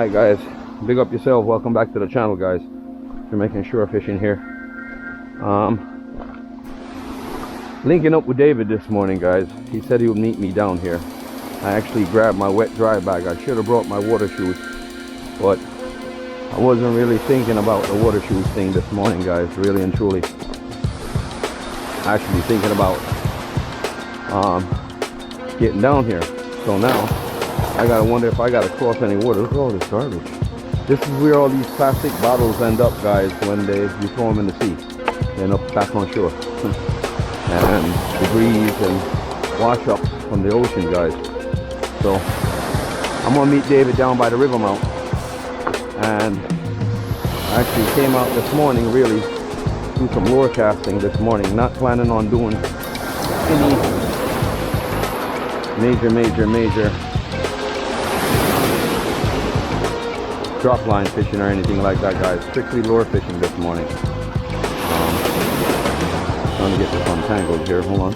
Alright guys, big up yourself. Welcome back to the channel, guys. Jamaican shore fishing here. Linking up with David this morning, guys. He said he would meet me down here. I actually grabbed my wet dry bag. I should have brought my water shoes, but I wasn't really thinking about the water shoes thing this morning, guys, really and truly. Actually thinking about getting down here. So now I gotta wonder if I gotta cross any water. Look at all this garbage. This is where all these plastic bottles end up, guys, when you throw them in the sea. They end up back on shore. And debris and wash up from the ocean, guys. So I'm gonna meet David down by the river mouth. And I actually came out this morning, really, do some lure casting this morning. Not planning on doing any major drop line fishing or anything like that, guys. Strictly lure fishing this morning. Trying to get this untangled here. Hold on.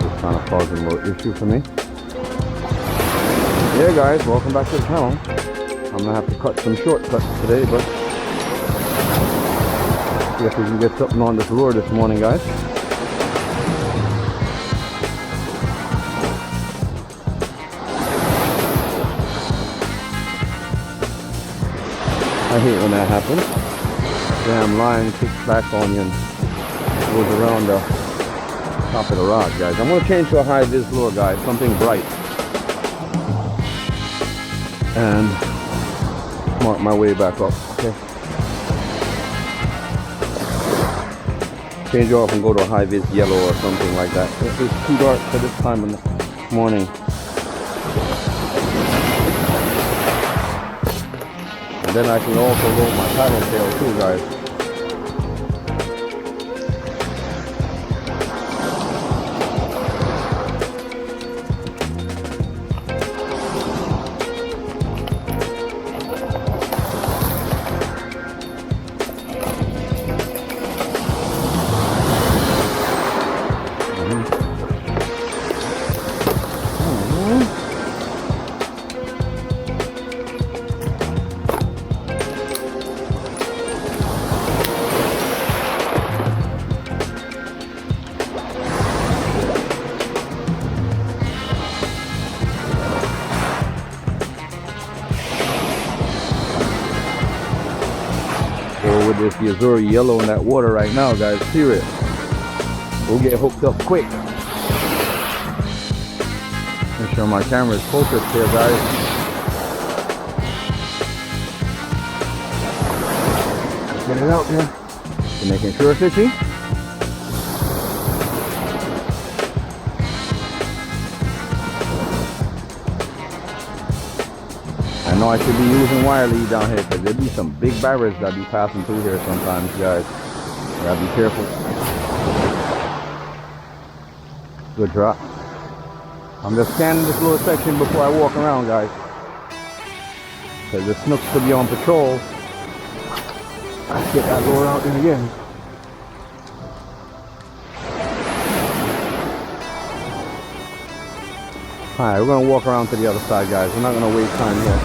Just kind of causing a little issue for me. Yeah, guys, welcome back to the channel. I'm gonna have to cut some shortcuts today, but see if we can get something on this lure this morning, guys. I hate when that happens. Damn line kicks back on you and goes around the top of the rod, guys. I'm gonna change to a high vis lure, guys, something bright, and mark my way back up. Okay. Change off and go to a high vis yellow or something like that. It's too dark for this time in the morning. And then I can also load my paddle tail too, guys. With this Yazuri yellow in that water right now, guys, serious. We'll get hooked up quick. Make sure my camera is focused here, guys. Get it out here. Jamaican shore fishing. I know I should be using wire lead down here because there'll be some big barriers that be passing through here sometimes, guys. You gotta be careful. Good drop. I'm just scanning this little section before I walk around, guys, because the snooks could be on patrol. Let's get that lure out there again. Alright, we're gonna walk around to the other side, guys. We're not gonna waste time here.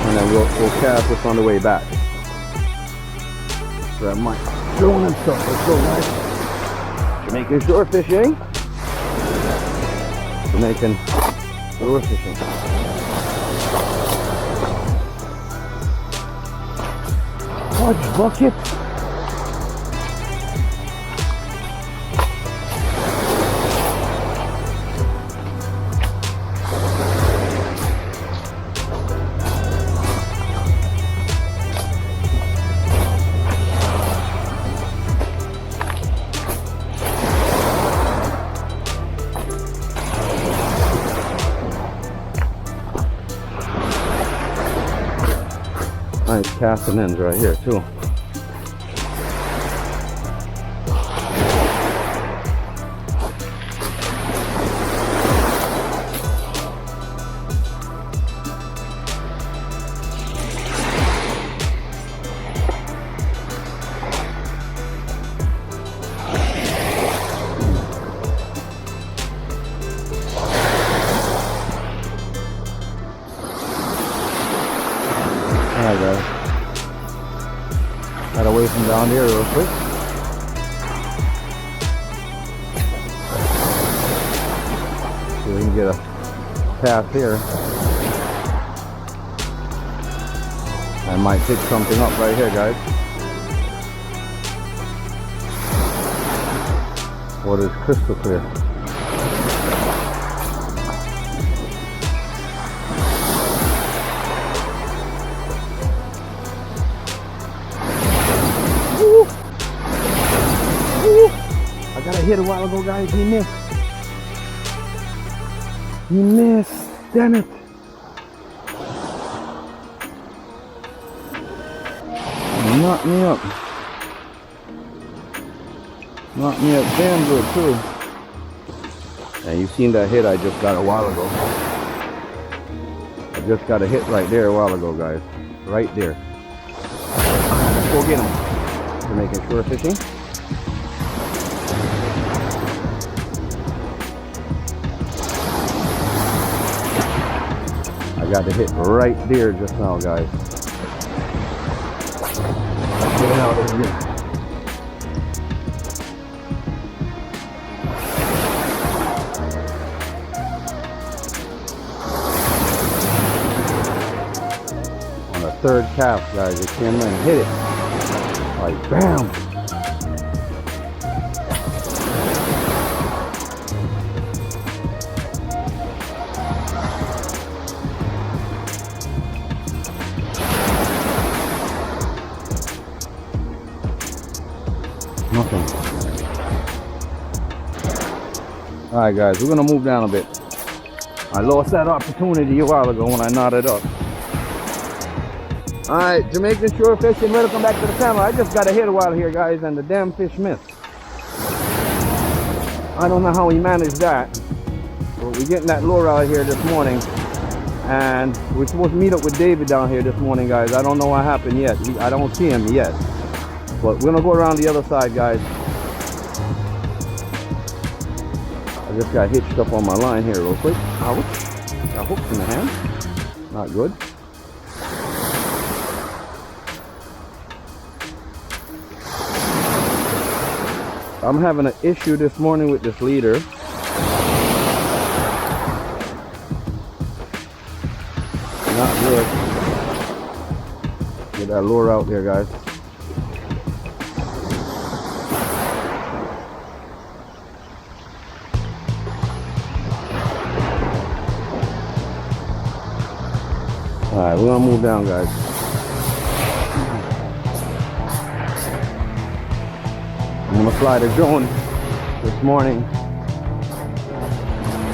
And then we'll cast this on the way back. Grab my drone and stuff. Let's go, guys. Jamaican shore fishing. Jamaican lure fishing. Fudge bucket. Nice casting ends right here too. Got away from down there real quick. So we can get a pass here. I might pick something up right here, guys. Water is crystal clear. Woo! Woo! I got a hit a while ago, guys. He missed. He missed. Damn it. Knocked me up. Knocked me up damn good too. And you've seen that hit I just got a while ago. I just got a hit right there a while ago, guys. Right there. Let's go get him. Jamaican shore fishing. I got the hit right there just now, guys. Get it out of here. On the third cast, guys, it came in and hit it. Like bam! Nothing. Alright guys, we're gonna move down a bit. I lost that opportunity a while ago when I knotted up. Alright, Jamaican shore fishing, welcome back to the channel. I just got a hit a while here, guys, and the damn fish missed. I don't know how we managed that. But we're getting that lure out here this morning. And we're supposed to meet up with David down here this morning, guys. I don't know what happened yet. I don't see him yet. But we're gonna go around the other side, guys. I just got hitched up on my line here real quick. Ouch. Got hooks in the hand. Not good. I'm having an issue this morning with this leader. Not good. Get that lure out there, guys. Alright, we're gonna move down, guys. I'm gonna fly the drone this morning. I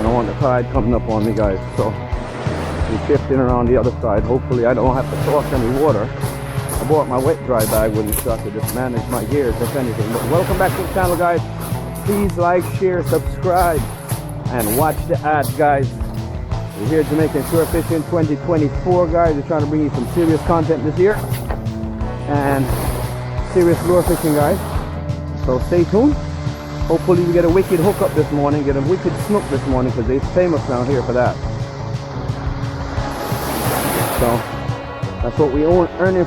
don't want the tide coming up on me, guys, so we're shifting around the other side. Hopefully I don't have to toss any water. I bought my wet dry bag with me so I could just manage my gears if anything. But welcome back to the channel, guys. Please like, share, subscribe, and watch the ads, guys. We're here at Jamaican Shore Fishing 2024, guys. We're trying to bring you some serious content this year and serious lure fishing, guys. So stay tuned. Hopefully we get a wicked hookup this morning, get a wicked snook this morning, because they're famous down here for that. So that's what we earning.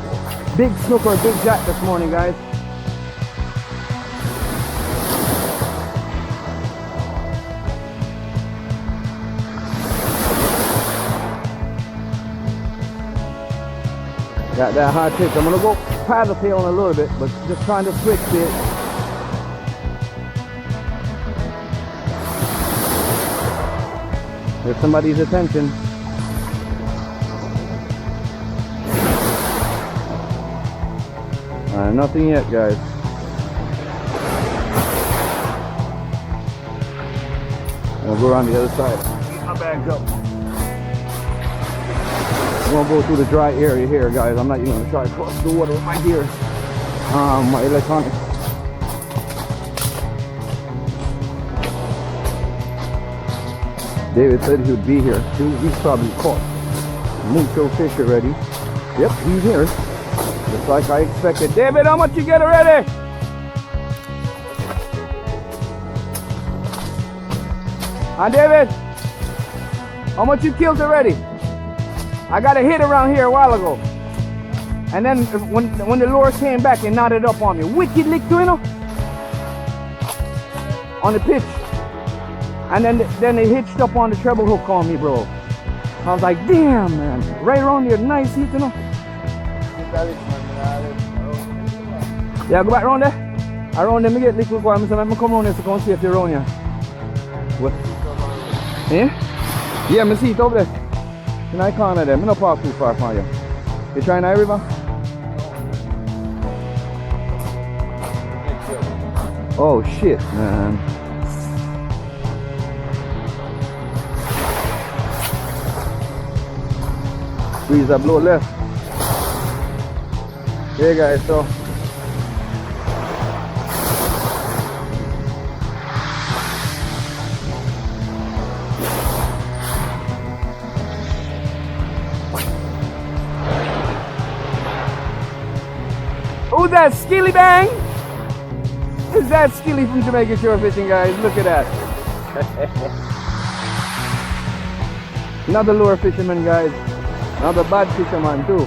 Big snook or big jack this morning, guys. Got that high pitch. I'm gonna go paddle tail in a little bit, but just trying to switch it. Get somebody's attention. Nothing yet, guys. I'll go around the other side. Keep my bags up. I'm gonna go through the dry area here, guys. I'm not even gonna try to cross the water with my gear. My electronics. David said he would be here. He's probably caught mucho fish already. Yep, he's here. Just like I expected. David, how much you get already? David, how much you killed already? I got a hit around here a while ago. And then when the lure came back, it knotted up on me. Wicked lick too, you know? On the pitch. And then it hitched up on the treble hook on me, bro. I was like, damn, man. Right around there, nice hit, you know? Yeah, go back around there. Around there, me get liquid water. So I'm going to come around there to come see if you're around here. What? Eh? Yeah, me see it over there. In I corner there. Me no park too far from you. You trying that river? Oh shit, man. Breeze that blow left. Hey guys, so oh, that's Skilly Bang! Is that Skilly from Jamaican Shore Fishing, guys? Look at that. Another lure fisherman, guys. Another bad fisherman, too.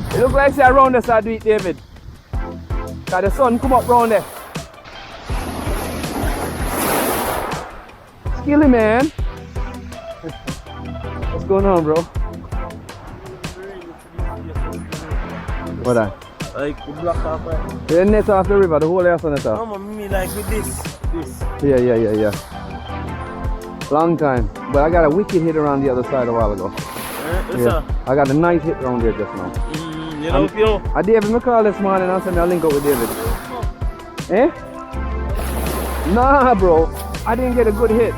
It looks like say around us I do it, David. Cause the sun come up round there. Skilly, man. What's going on, bro? What that? Like the block off, right? The net off the river, the whole house on the top. No, me like with this. Yeah. Long time. But I got a wicked hit around the other side a while ago. Yeah. I got a nice hit around there just now. You know, I David me call this morning and I said I'll link up with David. Eh? Nah, bro. I didn't get a good hit.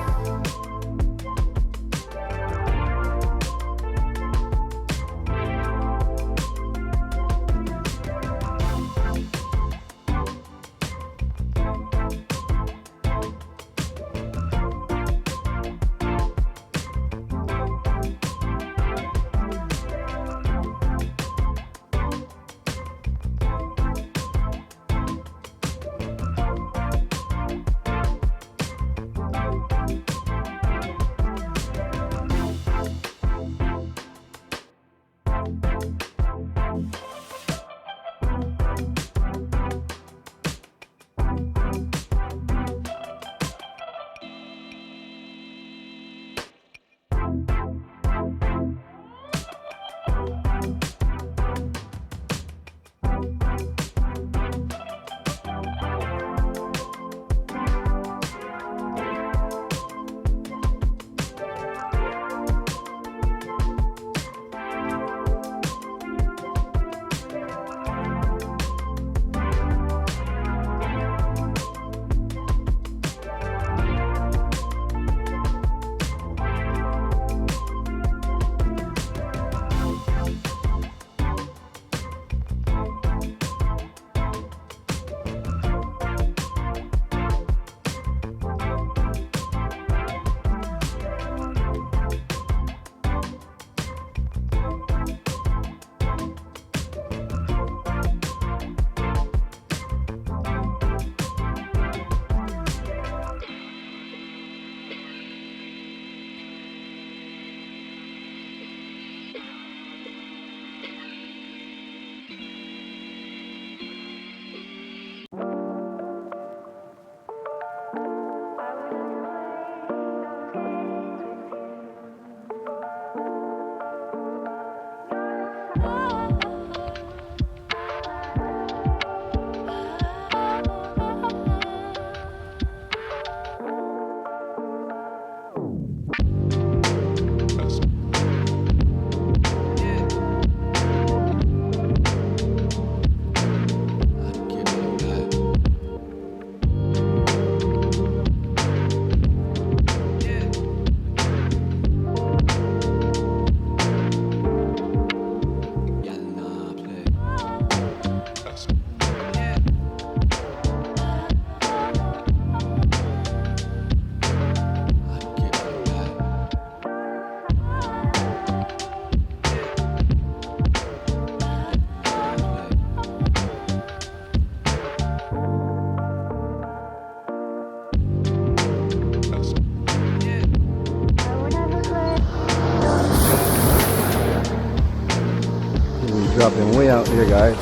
dropping way out here, guys.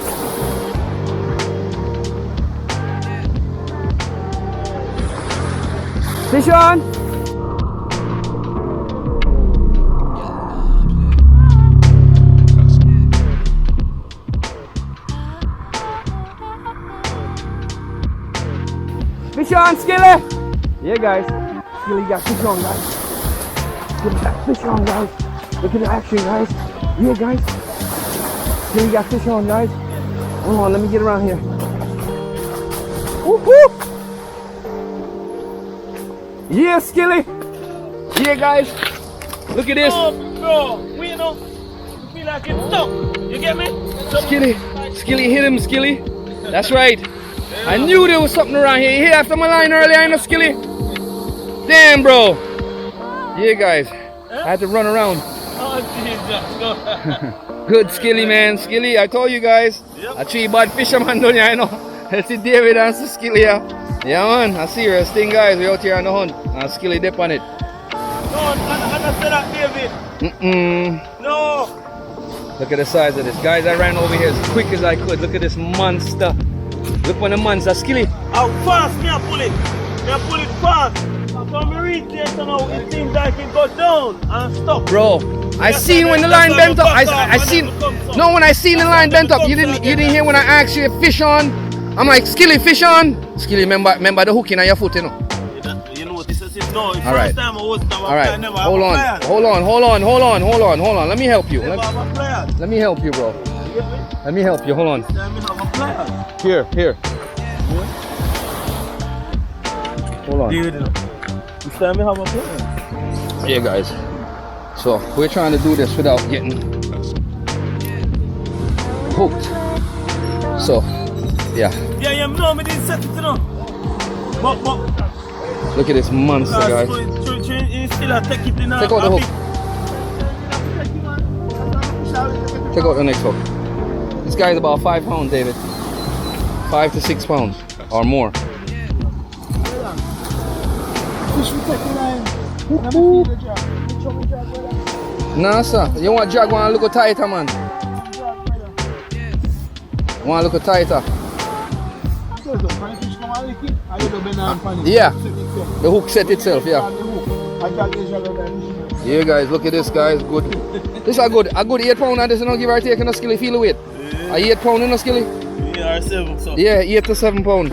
Fish on! Fish on, Skilly! Yeah, guys. Skilly got fish on, guys. Skilly got fish on, guys. Look at the action, guys. Yeah, guys. Skilly got fish on, guys. Hold on, let me get around here. Woo-hoo! Yeah, Skilly. Yeah, guys. Look at this. Oh, bro. We you know. Feel like it's stuck. You get me? Skilly. Skilly hit him, Skilly. That's right. I knew there was something around here. You hit after my line earlier, I know, Skilly. Damn, bro. Yeah, guys. I had to run around. Oh, Jesus. Good Skilly, man. Skilly, I told you guys. Yep. I treat bad fisherman down here, I know. Let's see David and see Skilly here. Yeah, man. I serious thing, guys. We're out here on the hunt. And Skilly dip on it. No, I said that, David. No. Look at the size of this. Guys, I ran over here as quick as I could. Look at this monster. Look on the monster. Skilly. How fast me I pull it? Me I pull it fast. From me reach there, so now it seems like it go down and stop. Bro, I seen when the line bent up. I seen. No, when I seen the line bent up, you didn't hear when I asked you fish on. I'm like, Skilly, fish on. Skilly, remember the hooking on your foot, you know. You know what this is? No, it's All right. first time I was down. All right. Hold on. Let me help you. Let me help you, bro. Let me help you. Hold on. Here. Hold on. This time we have a plan. Yeah, guys. So we're trying to do this without getting hooked. So, yeah. Yeah, no, me didn't set it, you know. But. Look at this monster, guys. Take out the hook. Take out the next hook. This guy is about 5 pounds, David. 5 to 6 pounds or more. Nah, sir. You want drag one look tighter, man. Want look tighter. Yeah. The hook set itself, yeah. Yeah, guys, look at this, guys. Good. This is a good 8 pound and this is not give or take in a Skilly feel the weight. A 8 pound in a Skilly? Yeah, 7 so. Yeah, 8 to 7 pound.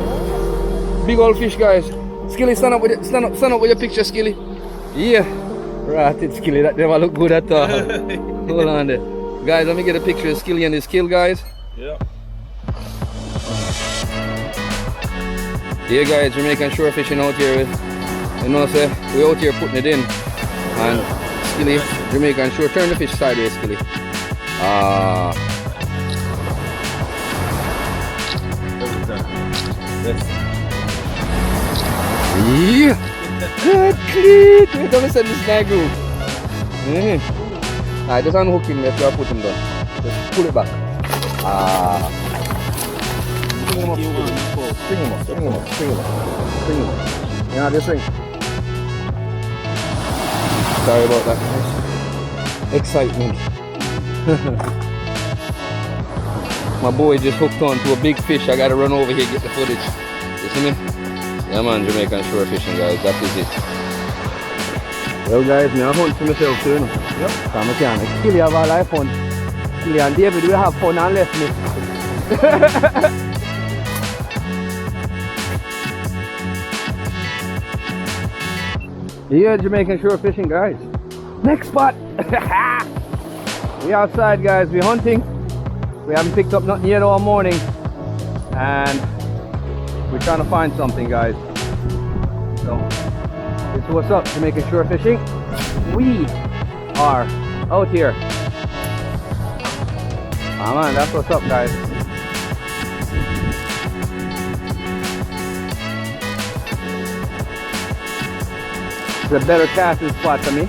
Big old fish, guys. Skilly, stand up with your picture, Skilly. Yeah. Right, Skilly, that never look good at all. Hold on there. Guys, let me get a picture of Skilly and his kill, guys. Yeah. Yeah, guys, Jamaican shore fishing out here. You know, say, we're out here putting it in. And Skilly, Jamaican shore. Turn the fish sideways, Skilly. Yeah. Good cleat. Don't listen to this snag group. Alright, just unhook him. Let's put him down. Just pull it back. String him up. Yeah, this ring. Sorry about that, guys. Excitement. My boy just hooked on to a big fish. I gotta run over here get the footage. You see me? Yeah, man, Jamaican shore fishing, guys. That is it. Well, guys, me I hunt for myself too. Yep. Come again. Skilly have a lot of fun. Skilly and David will have fun and left me. Yeah, Jamaican shore fishing, guys. Next spot. We outside, guys. We're hunting. We haven't picked up nothing yet all morning, and we're trying to find something, guys. So this is what's up, Jamaican shore fishing. We are out here. Ah, man, that's what's up, guys. It's a better casting spot to me.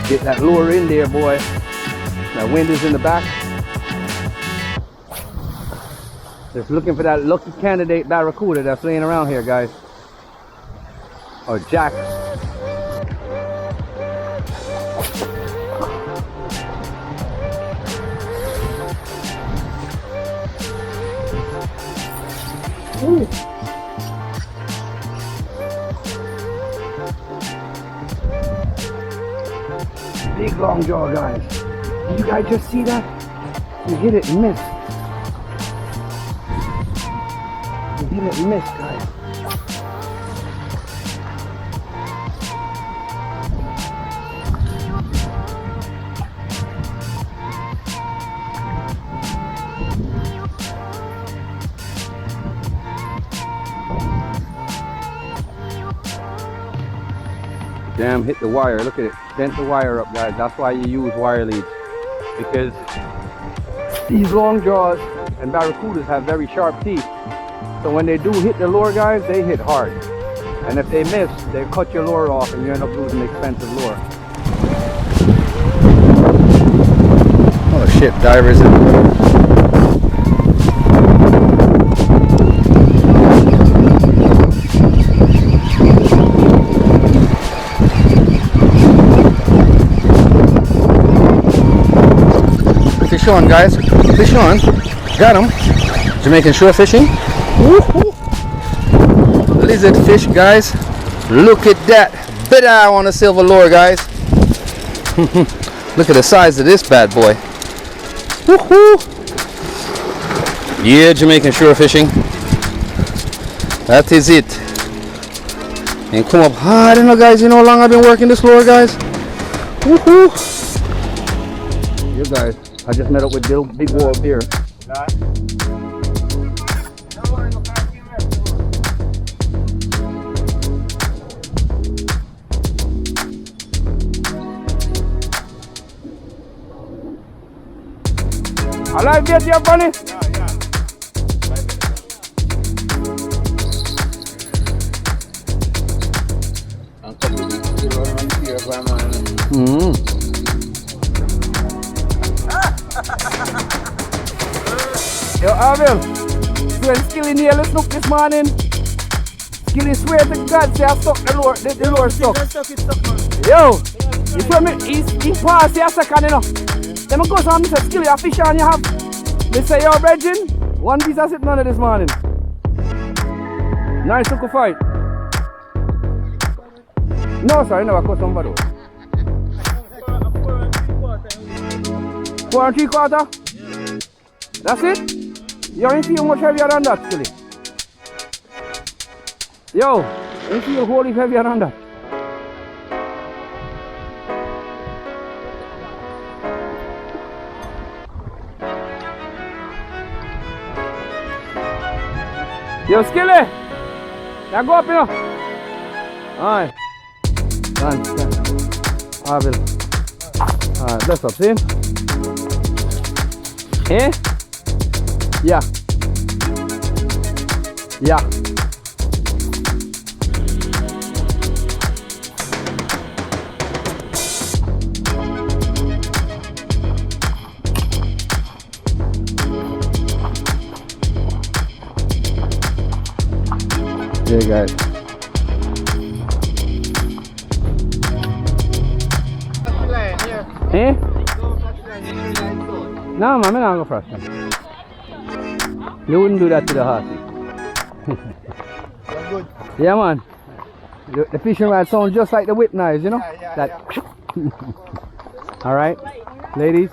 Get that lure in there, boy. That wind is in the back. Just looking for that lucky candidate barracuda that's laying around here, guys. Or jack. Ooh. Big long jaw, guys. Did you guys just see that? You hit it and missed. You hit it and missed, guys. Damn, hit the wire. Look at it. Bent the wire up, guys. That's why you use wire leads. Because these long jaws and barracudas have very sharp teeth. So when they do hit the lure, guys, they hit hard. And if they miss, they cut your lure off and you end up losing the expensive lure. Oh shit, divers in. Fish on, guys. Fish on. Got him. Jamaican shore fishing. Woohoo. Lizard fish, guys. Look at that. Better on a silver lure, guys. Look at the size of this bad boy. Woohoo. Yeah, Jamaican shore fishing. That is it. And come up hard, you know, guys. You know how long I've been working this lure, guys? Woohoo. You guys. I just met up with Bill Big Wall up here. Alive yet, you bunny? Yo, Avil, when Skilly nearly snuck this morning, Skilly swear to God, say I stuck the lure stuck. Yo, you feel me? He passed the second, you know. Then I go to him and say, Skilly, a fish on you have. They say, yo, Bridging, one piece of sitting on it this morning. Nice look fight. No, sir, I never caught somebody. 4 3/4? That's it? You ain't feel much heavier than that, Skilly. Yo, ain't feel wholly heavier than that. Yo, Skilly! Now go up, you know. Alright. Stand. Avil. Alright, bless up, see? Eh? Yeah. Yeah. Yeah, guys. Eh? No, man, I'm not going for it. You wouldn't do that to the horsey. Good. Yeah, man. The fishing rod sounds just like the whip knives, you know? Yeah, that. All right, ladies.